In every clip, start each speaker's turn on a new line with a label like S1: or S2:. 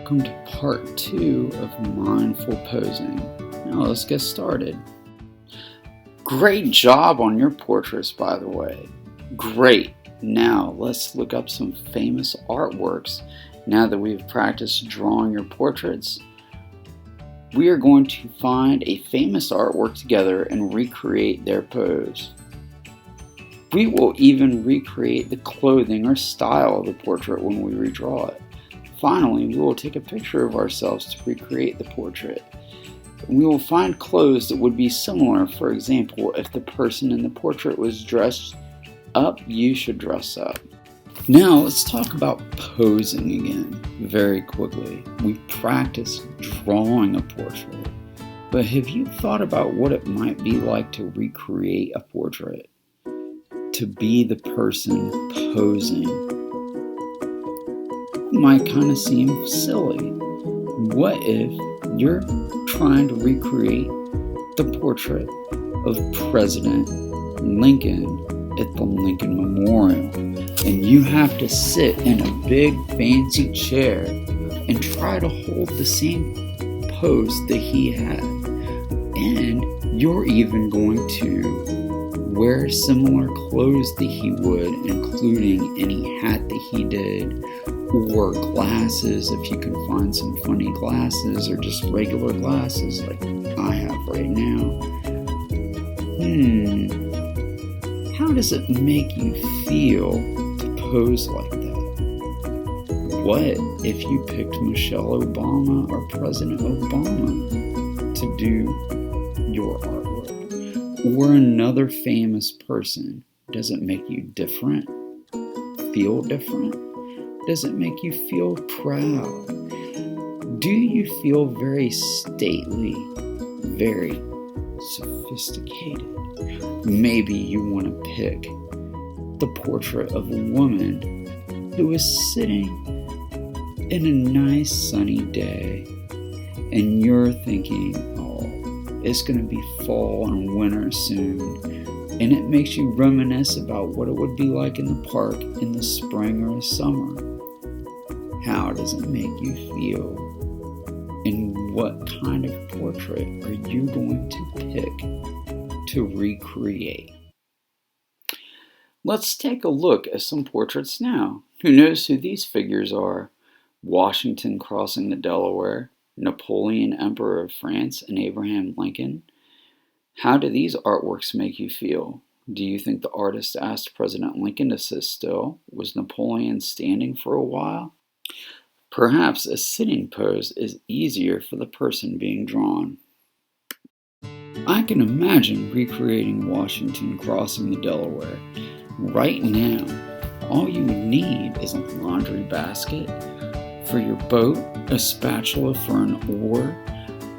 S1: welcome to part 2 of mindful posing. Now let's get started. Great job on your portraits, by the way. Great. Now let's look up some famous artworks. Now that we've practiced drawing your portraits, we are going to find a famous artwork together and recreate their pose. We will even recreate the clothing or style of the portrait when we redraw it. Finally, we will take a picture of ourselves to recreate the portrait. We will find clothes that would be similar. For example, if the person in the portrait was dressed up, you should dress up. Now let's talk about posing again, very quickly. We practiced drawing a portrait, but have you thought about what it might be like to recreate a portrait? To be the person posing? It might kind of seem silly. What if you're trying to recreate the portrait of President Lincoln at the Lincoln Memorial, and you have to sit in a big fancy chair and try to hold the same pose that he had, and you're even going to wear similar clothes that he would, including any hat that he did, or glasses if you can find some funny glasses, or just regular glasses like I have right now. How does it make you feel to pose like that? What if you picked Michelle Obama or President Obama to do your artwork? Or another famous person? Does it make you different? Feel different? Does it make you feel proud? Do you feel very stately, very sophisticated? Maybe you want to pick the portrait of a woman who is sitting in a nice sunny day, and you're thinking, oh, it's going to be fall and winter soon, and it makes you reminisce about what it would be like in the park in the spring or the summer. How does it make you feel? And what kind of portrait are you going to pick to recreate? Let's take a look at some portraits now. Who knows who these figures are? Washington crossing the Delaware, Napoleon, Emperor of France, and Abraham Lincoln. How do these artworks make you feel? Do you think the artist asked President Lincoln to sit still? Was Napoleon standing for a while? Perhaps a sitting pose is easier for the person being drawn. I can imagine recreating Washington crossing the Delaware. Right now, all you need is a laundry basket for your boat, a spatula for an oar,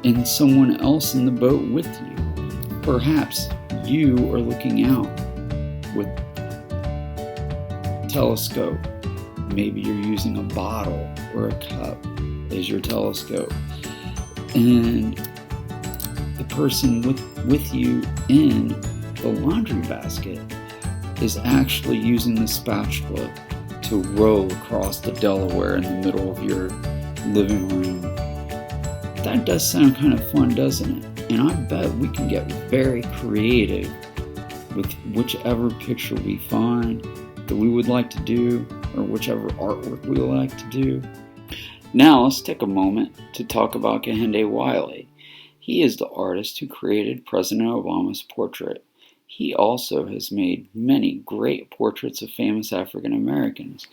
S1: and someone else in the boat with you. Perhaps you are looking out with a telescope. Maybe you're using a bottle or a cup as your telescope. And the person with you in the laundry basket is actually using the spatula to row across the Delaware in the middle of your living room. That does sound kind of fun, doesn't it? And I bet we can get very creative with whichever picture we find that we would like to do, or whichever artwork we like to do. Now let's take a moment to talk about Kehinde Wiley. He is the artist who created President Obama's portrait. He also has made many great portraits of famous African Americans.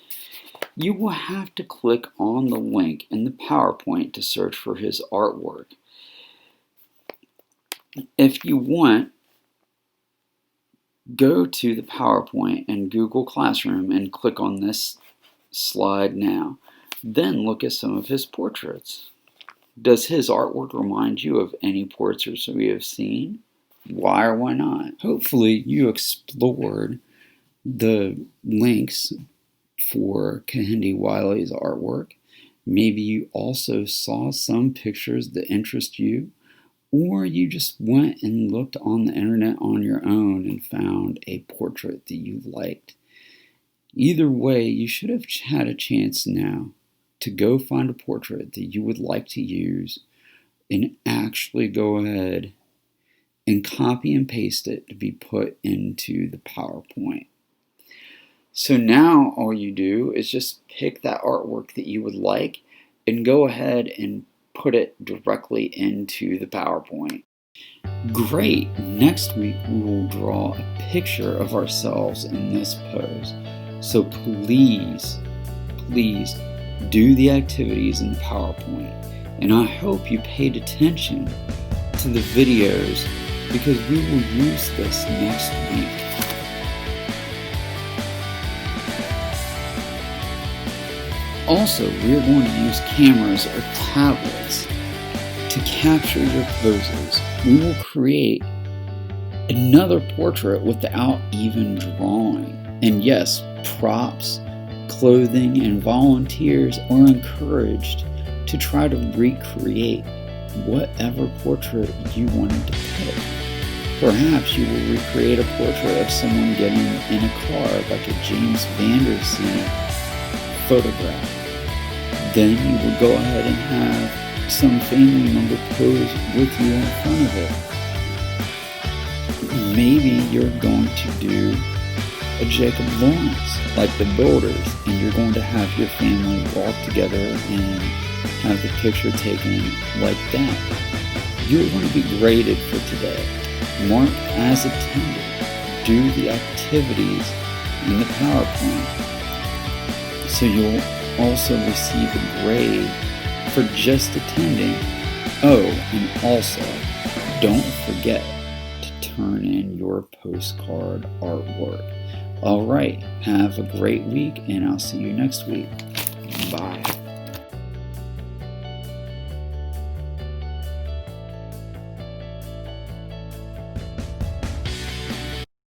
S1: You will have to click on the link in the PowerPoint to search for his artwork. If you want, go to the PowerPoint and Google Classroom and click on this slide now. Then look at some of his portraits. Does his artwork remind you of any portraits we have seen? Why or why not? Hopefully you explored the links for Kehinde Wiley's artwork. Maybe you also saw some pictures that interest you, or you just went and looked on the internet on your own and found a portrait that you liked. Either way, you should have had a chance now to go find a portrait that you would like to use and actually go ahead and copy and paste it to be put into the PowerPoint. So now all you do is just pick that artwork that you would like and go ahead and put it directly into the PowerPoint. Great! Next week we will draw a picture of ourselves in this pose. So please do the activities in the PowerPoint. And I hope you paid attention to the videos because we will use this next week. Also, we are going to use cameras or tablets to capture your poses. We will create another portrait without even drawing. And yes, props, clothing, and volunteers are encouraged to try to recreate whatever portrait you wanted to pick. Perhaps you will recreate a portrait of someone getting in a car, like a James Van Der Zee photograph. Then you will go ahead and have some family member pose with you in front of it. Maybe you're going to do a Jacob Lawrence, like the Builders, and you're going to have your family walk together and have the picture taken like that. You're going to be graded for today. Mark as attended. Do the activities in the PowerPoint. So you'll also receive a grade for just attending. Oh, and also, don't forget to turn in your postcard artwork. Alright, have a great week, and I'll see you next week. Bye.